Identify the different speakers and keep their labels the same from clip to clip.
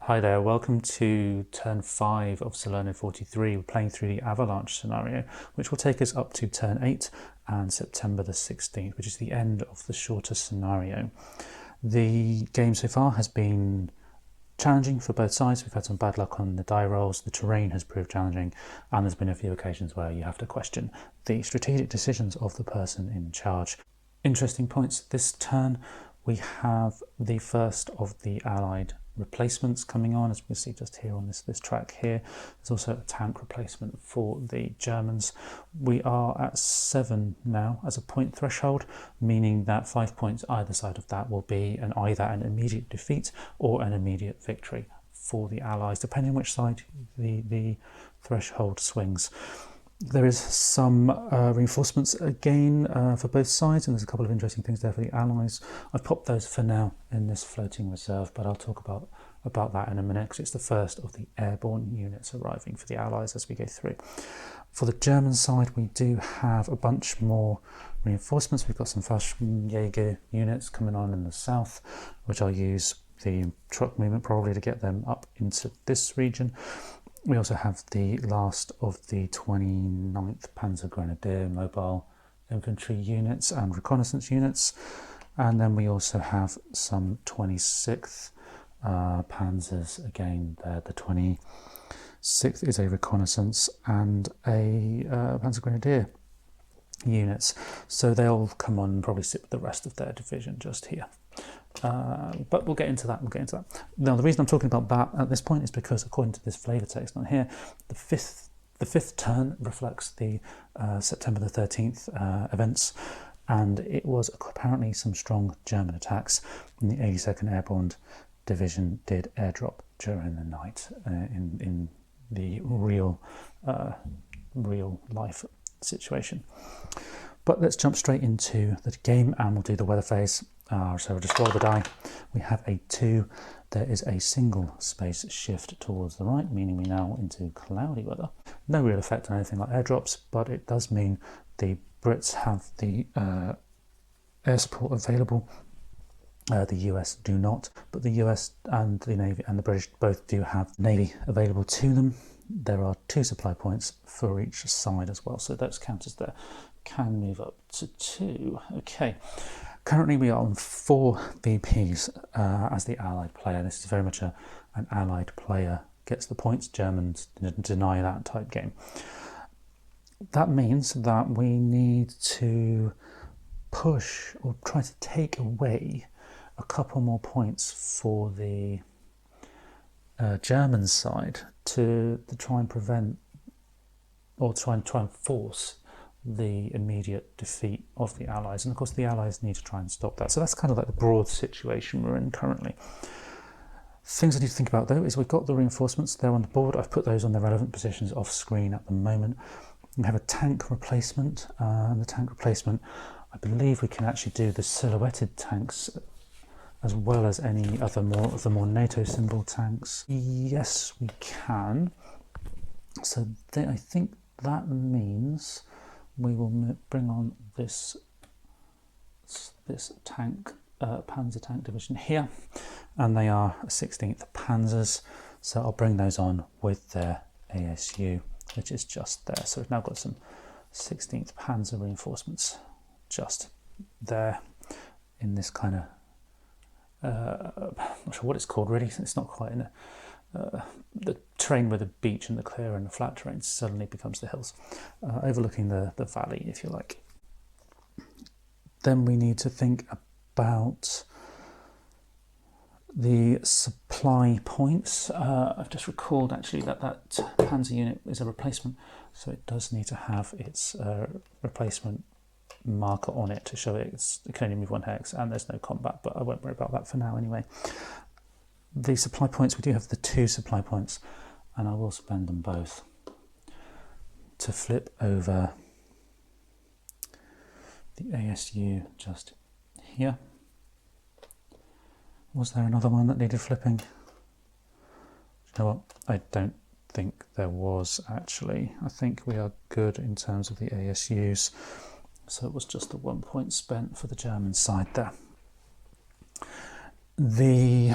Speaker 1: Hi there, welcome to turn 5 of Salerno 43. We're playing through the Avalanche scenario, which will take us up to turn 8 and September the 16th, which is the end of the shorter scenario. The game so far has been challenging for both sides. We've had some bad luck on the die rolls, the terrain has proved challenging, and there's been a few occasions where you have to question the strategic decisions of the person in charge. Interesting points this turn. We have the first of the Allied replacements coming on, as we see just here on this track here. There's also a tank replacement for the Germans. We are at 7 now as a point threshold, meaning that 5 points either side of that will be either an immediate defeat or an immediate victory for the Allies, depending on which side the threshold swings. There is some reinforcements again for both sides, and there's a couple of interesting things there for the Allies. I've popped those for now in this floating reserve, but I'll talk about that in a minute, because it's the first of the airborne units arriving for the Allies as we go through. For the German side, we do have a bunch more reinforcements. We've got some Fallschirmjäger units coming on in the south, which I'll use the truck movement probably to get them up into this region. We also have the last of the 29th Panzer Grenadier mobile infantry units and reconnaissance units, and then we also have some 26th Panzers again there. The 26th is a reconnaissance and a Panzer Grenadier units, so they'll come on and probably sit with the rest of their division just here. But we'll get into that. Now, the reason I'm talking about that at this point is because, according to this flavour text on here, the fifth turn reflects the September the 13th events, and it was apparently some strong German attacks. And the 82nd Airborne Division did airdrop during the night in the real life situation. But let's jump straight into the game, and we'll do the weather phase. So we'll just roll the die. We have a 2. There is a single space shift towards the right, meaning we now into cloudy weather. No real effect on anything like airdrops, but it does mean the Brits have the air support available. The US do not, but the US and the Navy and the British both do have Navy available to them. There are 2 supply points for each side as well, so those counters there can move up to 2. Okay. Currently we are on 4 VPs as the Allied player. This is very much an Allied player gets the points, Germans deny that type game. That means that we need to push or try to take away a couple more points for the German side to try and prevent or try and force the immediate defeat of the Allies, and of course the Allies need to try and stop that. So that's kind of like the broad situation we're in currently. Things I need to think about though is we've got the reinforcements there on the board. I've put those on their relevant positions off screen at the moment. We have a tank replacement, and the tank replacement, I believe we can actually do the silhouetted tanks as well as any other of the more NATO symbol tanks. Yes, we can. So I think that means we will bring on this tank, Panzer tank division here, and they are 16th Panzers, so I'll bring those on with their ASU, which is just there. So we've now got some 16th Panzer reinforcements just there in this kind of I'm not sure what it's called really. It's not quite in a the terrain where the beach and the clear and the flat terrain suddenly becomes the hills, overlooking the valley, if you like. Then we need to think about the supply points. I've just recalled actually that Panzer unit is a replacement, so it does need to have its replacement marker on it to show it can only move 1 hex, and there's no combat, but I won't worry about that for now anyway. The supply points, we do have the 2 supply points, and I will spend them both to flip over the ASU just here. Was there another one that needed flipping? You know what? I don't think there was actually. I think we are good in terms of the ASUs. So it was just the 1 point spent for the German side there. The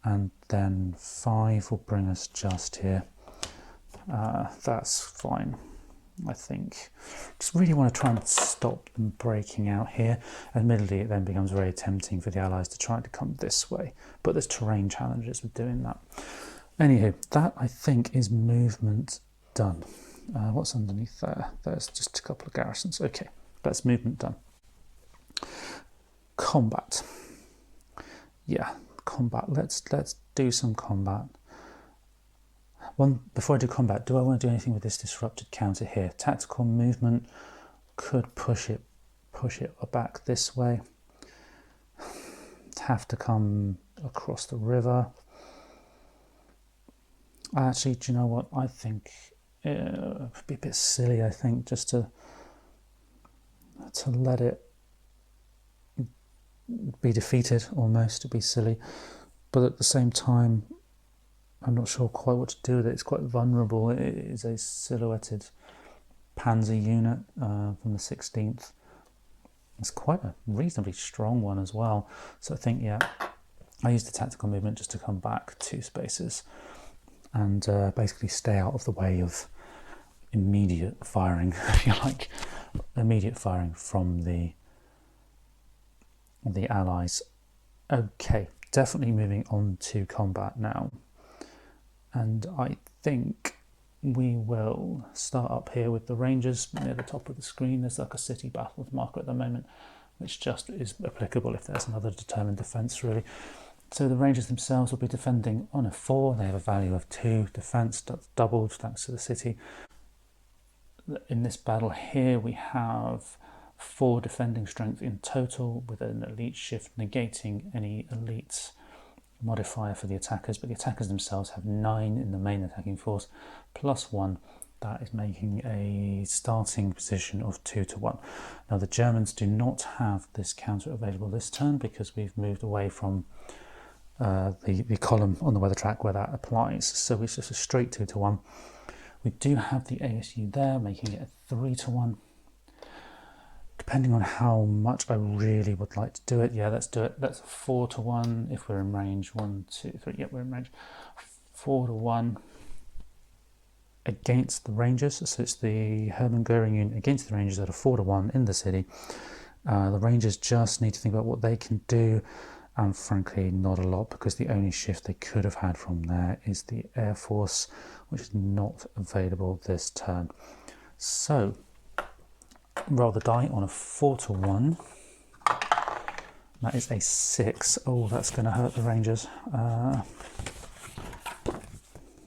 Speaker 1: and then 5 will bring us just here. That's fine, I think. Just really want to try and stop them breaking out here. Admittedly, it then becomes very tempting for the Allies to try to come this way, but there's terrain challenges with doing that. Anywho, that I think is movement done. What's underneath there? There's just a couple of garrisons. Okay, that's movement done. Combat. Yeah, combat. Let's do some combat. Before I do combat, do I want to do anything with this disrupted counter here? Tactical movement could push it back this way. Have to come across the river. Actually, do you know what? I think it would be a bit silly, I think, just to let it be defeated almost. It'd be silly. But at the same time, I'm not sure quite what to do with it. It's quite vulnerable. It is a silhouetted panzer unit from the 16th. It's quite a reasonably strong one as well. So I think, yeah, I used the tactical movement just to come back 2 spaces and basically stay out of the way of immediate firing, if you like. Immediate firing from the Allies. Okay, definitely moving on to combat now. And I think we will start up here with the Rangers near the top of the screen. There's like a city battle marker at the moment, which just is applicable if there's another determined defence, really. So the Rangers themselves will be defending on a 4. They have a value of 2 defence, that's doubled thanks to the city. In this battle here, we have 4 defending strength in total, with an elite shift negating any elite modifier for the attackers, but the attackers themselves have 9 in the main attacking force, plus 1. That is making a starting position of 2-1. Now the Germans do not have this counter available this turn because we've moved away from the column on the weather track where that applies, so it's just a straight 2-1. We do have the ASU there, making it a 3-1. Depending on how much I really would like to do it, yeah, let's do it. That's a 4-1 if we're in range. 1, 2, 3. Yep, we're in range. 4-1 against the Rangers. So it's the Hermann Goering unit against the Rangers at a 4-1 in the city. The Rangers just need to think about what they can do, and frankly, not a lot, because the only shift they could have had from there is the Air Force, which is not available this turn. So roll the die on a 4-1. That is a 6. Oh, that's going to hurt the Rangers.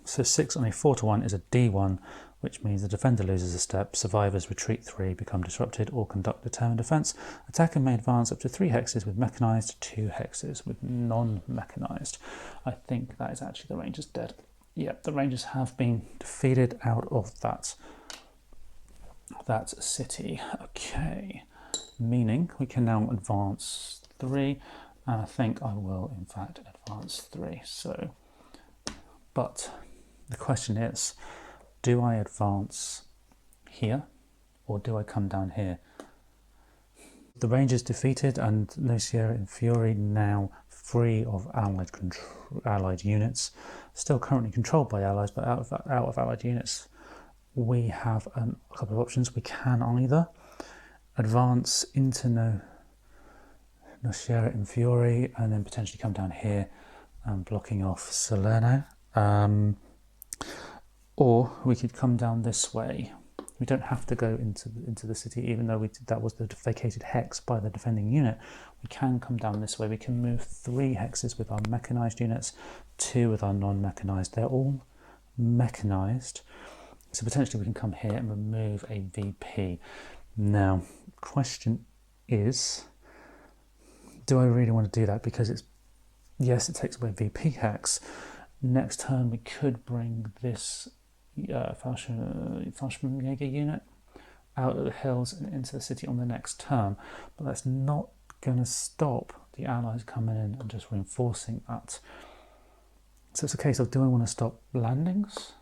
Speaker 1: So 6 on a 4-1 is a D1, which means the defender loses a step, survivors retreat 3, become disrupted, or conduct determined defence. Attacker may advance up to 3 hexes with mechanised, 2 hexes with non-mechanised. I think that is actually the Rangers dead. Yep, the Rangers have been defeated out of that city. Okay, meaning we can now advance 3, and I think I will in fact advance 3. So, but the question is, do I advance here or do I come down here? The Rangers defeated and Nociera in Fury now free of allied units, still currently controlled by allies, but out of allied units. We have a couple of options. We can either advance into Nociera in Fury and then potentially come down here, blocking off Salerno, or we could come down this way. We don't have to go into the city, even though that was the vacated hex by the defending unit. We can come down this way. We can move 3 hexes with our mechanised units, 2 with our non-mechanised. They're all mechanised. So potentially we can come here and remove a VP. Now, question is, do I really want to do that? Because yes, it takes away VP hex. Next turn we could bring this Fallschirmjäger unit out of the hills and into the city on the next turn, but that's not going to stop the allies coming in and just reinforcing that. So it's a case of, do I want to stop landings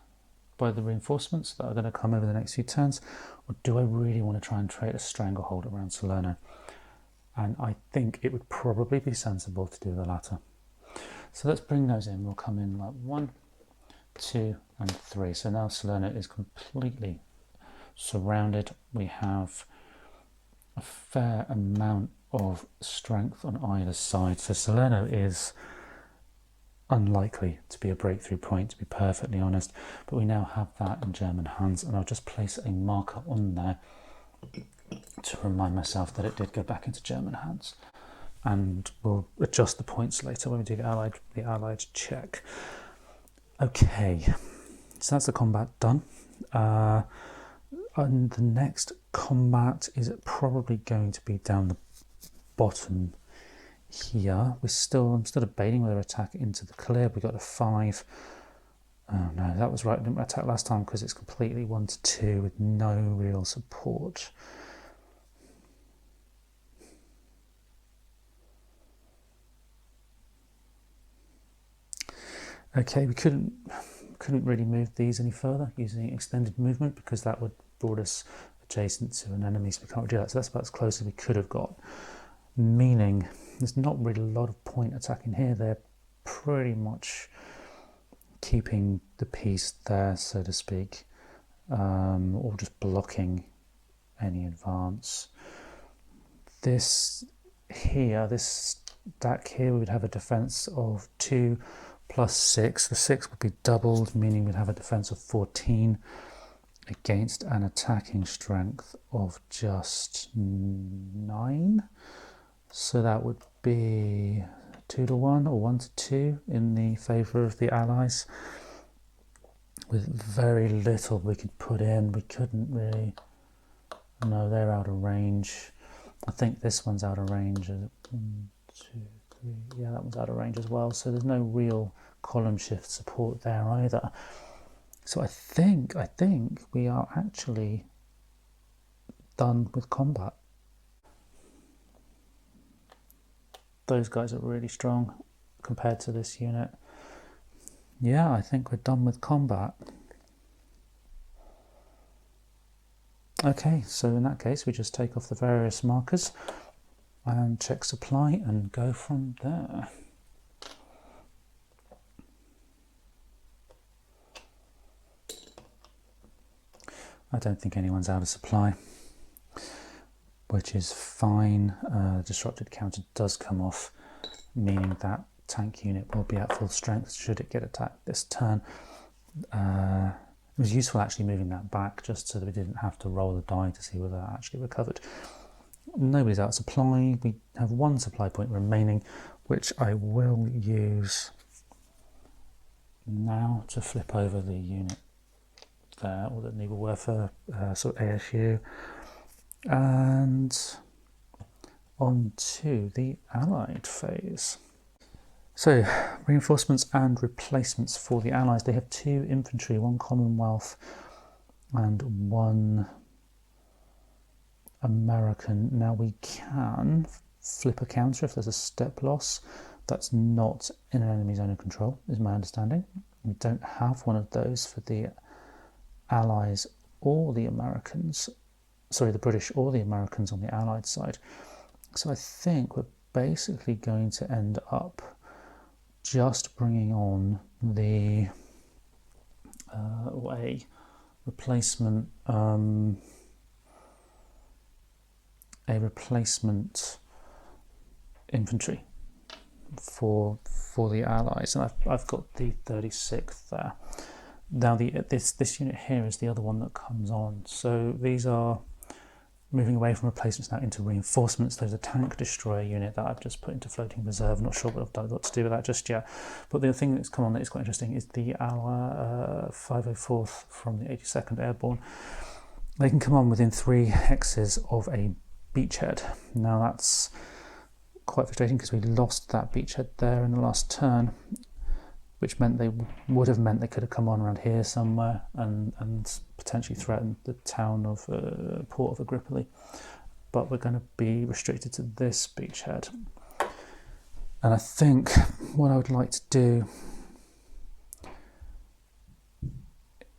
Speaker 1: by the reinforcements that are going to come over the next few turns, or do I really want to try and create a stranglehold around Salerno? And I think it would probably be sensible to do the latter. So let's bring those in. We'll come in like 1, 2 and 3. So now Salerno is completely surrounded. We have a fair amount of strength on either side. So Salerno is unlikely to be a breakthrough point, to be perfectly honest, but we now have that in German hands, and I'll just place a marker on there to remind myself that it did go back into German hands, and we'll adjust the points later when we do the allied check. Okay, so that's the combat done. And the next combat is probably going to be down the bottom here. I'm still debating whether to attack into the clear. We got a 5. Oh no, that was right. I didn't attack last time because it's completely 1 to 2 with no real support. Okay, we couldn't really move these any further using extended movement because that would brought us adjacent to an enemy, so we can't do that. So that's about as close as we could have got. Meaning there's not really a lot of point attacking here. They're pretty much keeping the peace there, so to speak, or just blocking any advance. This stack here, we would have a defense of 2 plus 6. The 6 would be doubled, meaning we'd have a defense of 14 against an attacking strength of just 9. So that would be 2 to 1 or 1 to 2 in the favour of the Allies. With very little we could put in, we couldn't really. No, they're out of range. I think this one's out of range. 1, 2, 3. Yeah, that one's out of range as well. So there's no real column shift support there either. So I think we are actually done with combat. Those guys are really strong compared to this unit. Yeah, I think we're done with combat. Okay, so in that case we just take off the various markers and check supply and go from there. I don't think anyone's out of supply, which is fine. Disrupted counter does come off, meaning that tank unit will be at full strength should it get attacked this turn. It was useful actually moving that back just so that we didn't have to roll the die to see whether that actually recovered. Nobody's out of supply. We have 1 supply point remaining, which I will use now to flip over the unit there, or the Nebelwerfer sort of ASU, and on to the Allied phase. So, reinforcements and replacements for the Allies. They have 2 infantry, 1 Commonwealth and 1 American. Now we can flip a counter if there's a step loss. That's not in an enemy zone of control, is my understanding. We don't have one of those for the Allies or the Americans. Sorry, the British or the Americans on the Allied side. So I think we're basically going to end up just bringing on the a replacement infantry for the Allies, and I've got the 36th there. Now this unit here is the other one that comes on. So these are moving away from replacements now into reinforcements. There's a tank destroyer unit that I've just put into floating reserve. I'm not sure what I've done, what to do with that just yet. But the thing that's come on that is quite interesting is the 504th from the 82nd Airborne. They can come on within 3 hexes of a beachhead. Now that's quite frustrating because we lost that beachhead there in the last turn, which meant they would have meant they could have come on around here somewhere and potentially threatened the town of Port of Agripoli. But we're going to be restricted to this beachhead. And I think what I would like to do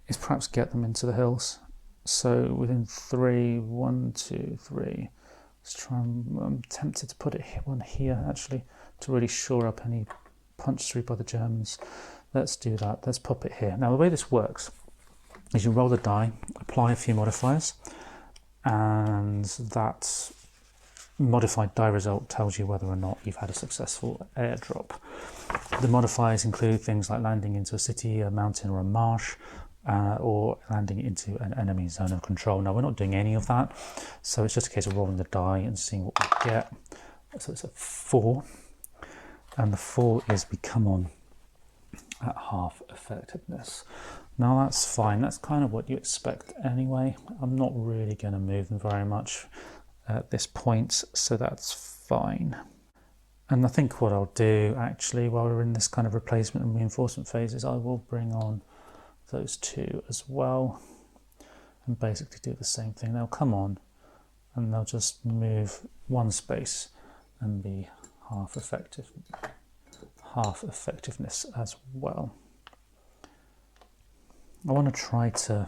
Speaker 1: is perhaps get them into the hills. So within 3, 1, 2, 3. Let's try and, I'm tempted to put one here actually to really shore up any punched through by the Germans. Let's do that. Let's pop it here. Now, the way this works is you roll the die, apply a few modifiers, and that modified die result tells you whether or not you've had a successful airdrop. The modifiers include things like landing into a city, a mountain, or a marsh, or landing into an enemy zone of control. Now, we're not doing any of that, so it's just a case of rolling the die and seeing what we get. So it's a 4, and the 4 is we come on at half effectiveness. Now that's fine, that's kind of what you expect anyway. I'm not really going to move them very much at this point, so that's fine. And I think what I'll do actually while we're in this kind of replacement and reinforcement phase is I will bring on those 2 as well and basically do the same thing. They'll come on and they'll just move 1 space and be half effectiveness as well. I want to try to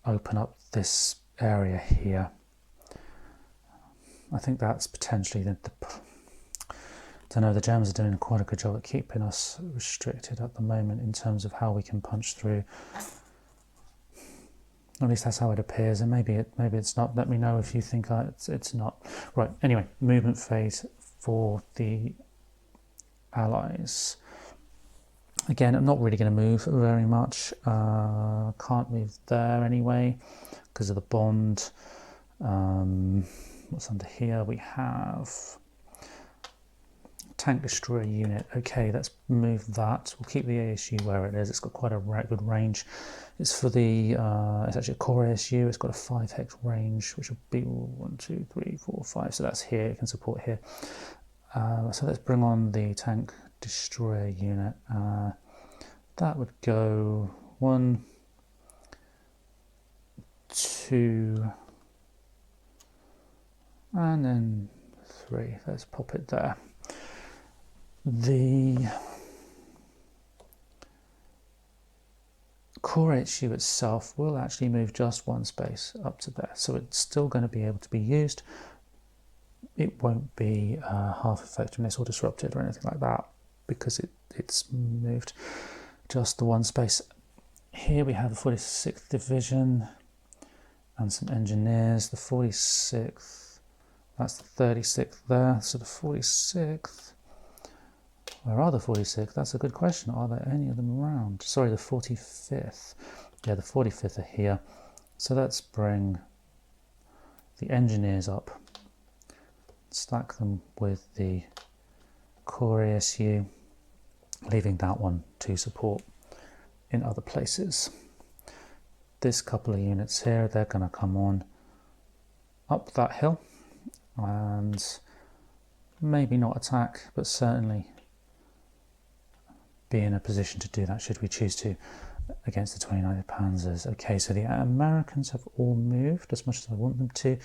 Speaker 1: open up this area here. I think that's potentially I don't know, the Germans are doing quite a good job at keeping us restricted at the moment in terms of how we can punch through. At least that's how it appears, and maybe it's not. Let me know if you think it's not. Right, anyway, movement phase for the Allies. Again, I'm not really going to move very much. Can't move there anyway because of the bond. What's under here? We have tank destroyer unit. Okay, let's move that. We'll keep the ASU where it is. It's got quite a good range. It's for the, it's actually a core ASU. It's got a 5 hex range, which will be 1, 2, 3, 4, 5. So that's here. It can support here. So let's bring on the tank destroyer unit. That would go 1, 2, and then 3. Let's pop it there. The core HU itself will actually move just 1 space up to there, so it's still going to be able to be used. It won't be half effectiveness or disrupted or anything like that because it's moved just the 1 space. Here we have the 46th Division and some engineers. The 46th, that's the 36th there, so the 46th. Where are the 46th? That's a good question. Are there any of them around? Sorry, the 45th. Yeah, the 45th are here. So let's bring the engineers up, stack them with the core ASU, leaving that one to support in other places. This couple of units here, they're going to come on up that hill and maybe not attack, but certainly be in a position to do that should we choose to against the 29th Panzers. Okay, so the Americans have all moved as much as I want them to.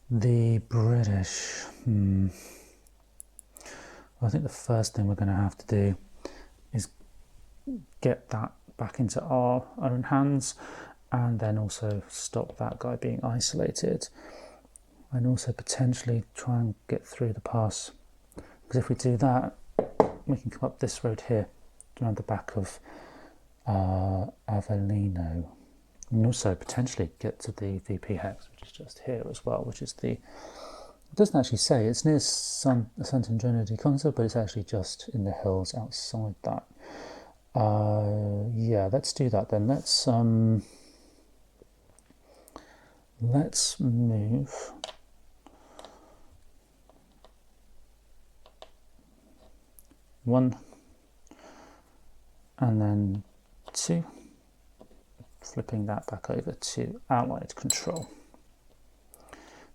Speaker 1: The British, well, I think the first thing we're going to have to do is get that back into our own hands and then also stop that guy being isolated and also potentially try and get through the pass, because if we do that we can come up this road here around the back of Avellino, and also potentially get to the VP Hex, which is just here as well, which is the, it doesn't actually say, it's near Sant'Angelo di Conso, but it's actually just in the hills outside that. Yeah, let's do that then. Let's move one and then 2, flipping that back over to Allied control.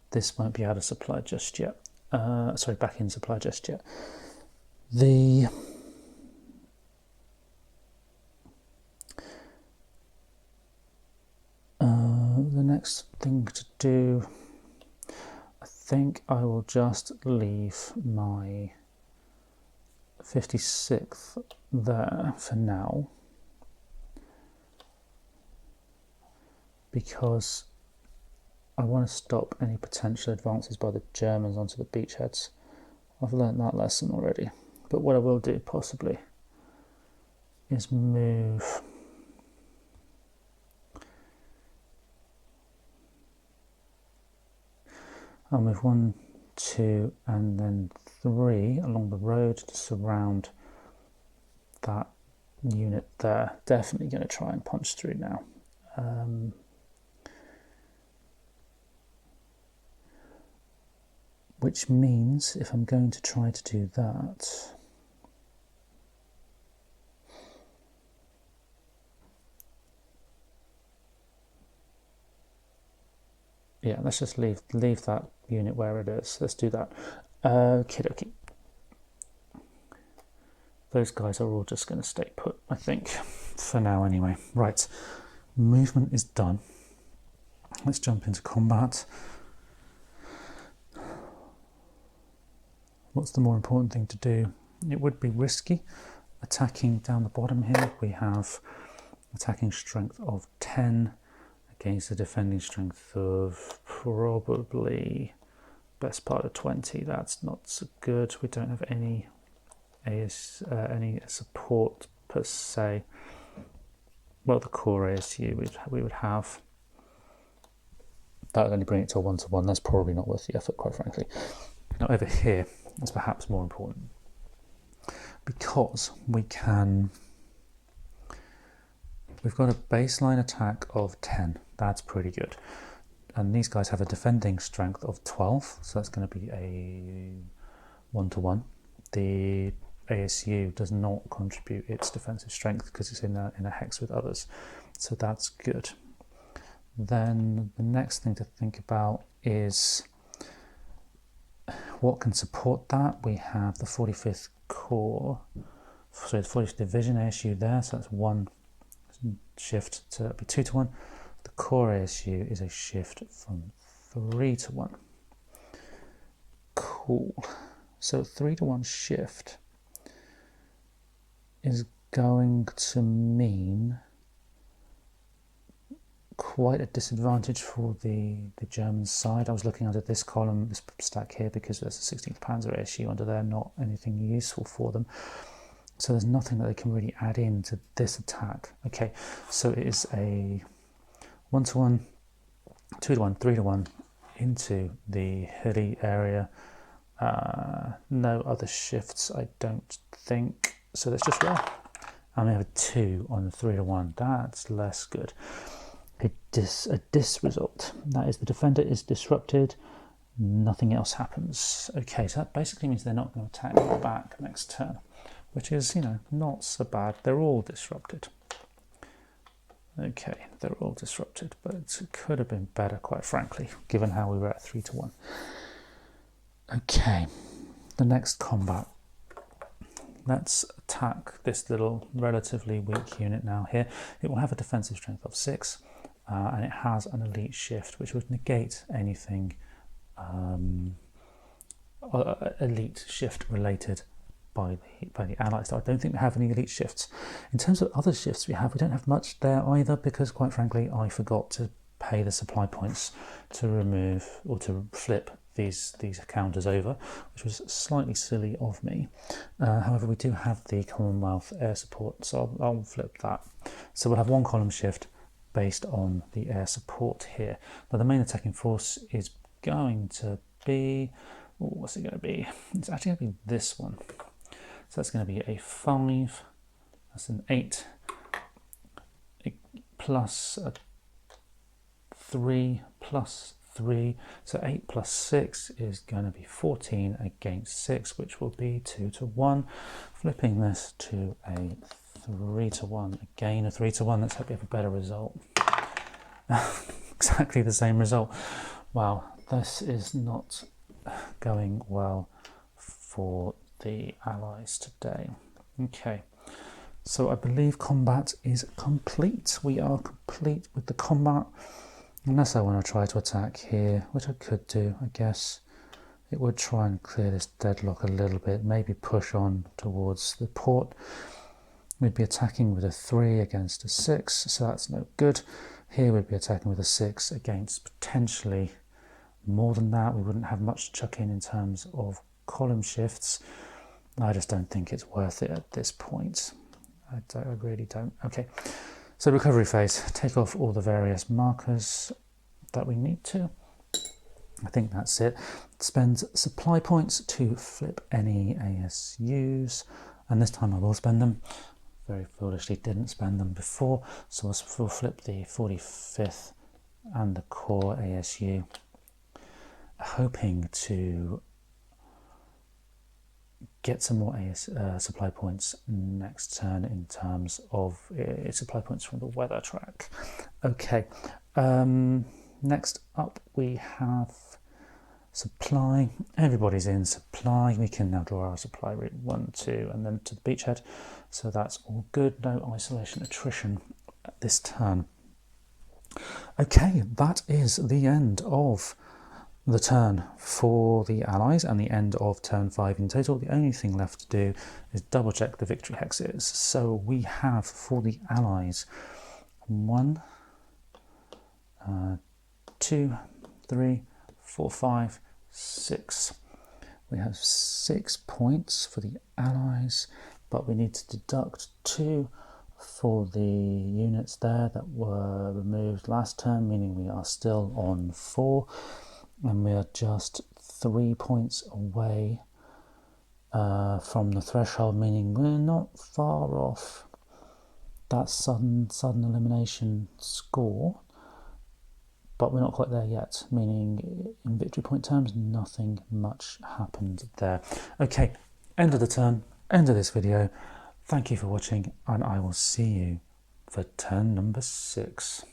Speaker 1: This won't be out of supply just yet. Sorry, back in supply just yet. The next thing to do, I think I will just leave my 56th there for now, because I want to stop any potential advances by the Germans onto the beachheads. I've learnt that lesson already. But what I will do possibly is move I'll move 1, 2 and then 3 along the road to surround that unit there. Definitely going to try and punch through now. Which means if I'm going to try to do that, yeah, let's just leave that unit where it is. Let's do that. Okie dokie. Those guys are all just going to stay put, I think, for now anyway. Right, movement is done. Let's jump into combat. What's the more important thing to do? It would be risky. Attacking down the bottom here, we have attacking strength of 10 against a defending strength of probably best part of 20. That's not so good. We don't have any support per se. Well, the core ASU we would have. That would only bring it to a 1-to-1. That's probably not worth the effort, quite frankly. Now over here is perhaps more important, because we've got a baseline attack of 10. That's pretty good. And these guys have a defending strength of 12, so that's going to be a 1-to-1. The ASU does not contribute its defensive strength because it's in a hex with others, so that's good. Then the next thing to think about is what can support that. We have the 45th Corps, sorry, the 45th Division ASU there, so that's 1 shift to be 2-to-1. The core ASU is a shift from 3-to-1. Cool. So 3-to-1 shift is going to mean quite a disadvantage for the German side. I was looking under this column, this stack here, because there's a 16th Panzer ASU under there, not anything useful for them. So there's nothing that they can really add in to this attack. Okay, so it is a 1-to-1, 2-to-1, 3-to-1 into the hilly area. No other shifts, I don't think. So let's just roll. And we have a 2 on the 3-to-1. That's less good. A dis result. That is, the defender is disrupted. Nothing else happens. Okay, so that basically means they're not going to attack back next turn, which is, not so bad. They're all disrupted. Okay, they're all disrupted, but it could have been better, quite frankly, given how we were at 3-to-1. Okay, the next combat. Let's attack this little relatively weak unit now here. It will have a defensive strength of 6, and it has an elite shift, which would negate anything elite shift related by the Allies. So I don't think we have any elite shifts. In terms of other shifts we don't have much there either, because quite frankly I forgot to pay the supply points to remove or to flip these counters over, which was slightly silly of me. However, we do have the Commonwealth air support, so I'll flip that. So we'll have 1 column shift based on the air support here. Now the main attacking force is going to be, what's it going to be? It's actually going to be this one. So that's going to be a 5, that's an 8, plus a 3 plus 3, so 8 plus 6 is going to be 14 against 6, which will be 2-to-1. Flipping this to a 3-to-1, again a 3-to-1. Let's hope we have a better result. Exactly the same result. Wow, this is not going well for the Allies today. Okay, so I believe combat is complete. We are complete with the combat. Unless I want to try to attack here, which I could do, I guess. It would try and clear this deadlock a little bit, maybe push on towards the port. We'd be attacking with a 3 against a 6, so that's no good. Here we'd be attacking with a 6 against potentially more than that. We wouldn't have much to chuck in terms of column shifts. I just don't think it's worth it at this point. I really don't. Okay, so recovery phase. Take off all the various markers that we need to. I think that's it. Spend supply points to flip any ASUs, and this time I will spend them. Very foolishly didn't spend them before, so we'll flip the 45th and the core ASU, hoping to get some more supply points next turn in terms of supply points from the weather track. Okay, next up we have supply. Everybody's in supply. We can now draw our supply route 1, 2, and then to the beachhead. So that's all good. No isolation attrition at this turn. Okay, that is the end of the turn for the Allies and the end of turn 5 in total. The only thing left to do is double check the victory hexes. So we have for the Allies 1, 2, 3, 4, 5, 6. We have 6 points for the Allies, but we need to deduct 2 for the units there that were removed last turn, meaning we are still on 4, and we are just 3 points away from the threshold, meaning we're not far off that sudden elimination score. But we're not quite there yet, meaning in victory point terms, nothing much happened there. Okay, end of the turn, end of this video. Thank you for watching, and I will see you for turn number 6.